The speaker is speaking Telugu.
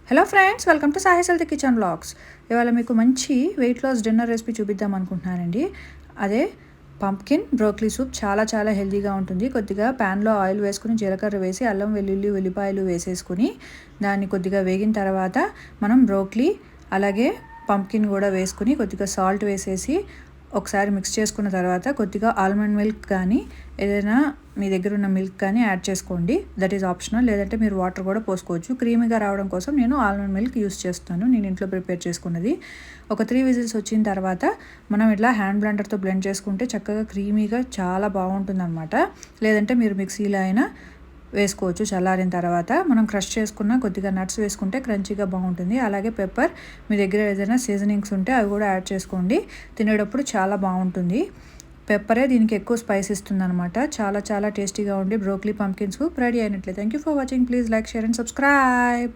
Hello friends, welcome to Sahi's healthy kitchen vlogs. ఇవాళ మీకు మంచి వెయిట్ లాస్ డిన్నర్ రెసిపీ చూపిద్దాం అనుకుంటున్నానండి. అదే పంప్కిన్ బ్రోకలీ సూప్. చాలా హెల్తీగా ఉంటుంది. కొద్దిగా ప్యాన్లో ఆయిల్ వేసుకుని జీలకర్ర వేసి అల్లం వెల్లుల్లి ఉల్లిపాయలు వేసేసుకుని దాన్ని కొద్దిగా వేగిన తర్వాత మనం బ్రోకలీ అలాగే పంప్కిన్ కూడా వేసుకుని కొద్దిగా సాల్ట్ వేసేసి ఒకసారి మిక్స్ చేసుకున్న తర్వాత కొద్దిగా ఆల్మండ్ మిల్క్ కానీ ఏదైనా మీ దగ్గర ఉన్న మిల్క్ కానీ యాడ్ చేసుకోండి. That is optional. లేదంటే మీరు వాటర్ కూడా పోసుకోవచ్చు. క్రీమీగా రావడం కోసం నేను ఆల్మండ్ మిల్క్ యూస్ చేస్తాను. నేను ఇంట్లో ప్రిపేర్ చేసుకున్నది. ఒక 3 విజిల్స్ వచ్చిన తర్వాత మనం ఇట్లా హ్యాండ్ బ్లెండర్తో బ్లెండ్ చేసుకుంటే చక్కగా క్రీమీగా చాలా బాగుంటుందన్నమాట. లేదంటే మీరు మిక్సీలో అయినా వేసుకోవచ్చు. చల్లారిన తర్వాత మనం క్రష్ చేసుకున్న కొద్దిగా నట్స్ వేసుకుంటే క్రంచీగా బాగుంటుంది. అలాగే పెప్పర్, మీ దగ్గర ఏదైనా సీజనింగ్స్ ఉంటే అవి కూడా యాడ్ చేసుకోండి. తినేటప్పుడు చాలా బాగుంటుంది. పెప్పరే దీనికి ఎక్కువ స్పైస్ ఇస్తుంది అనమాట. చాలా టేస్టీగా ఉండి బ్రోకలీ పంప్కిన్ సూప్ రెడీ అయినట్లే. Thank you for watching. Please like, share and subscribe.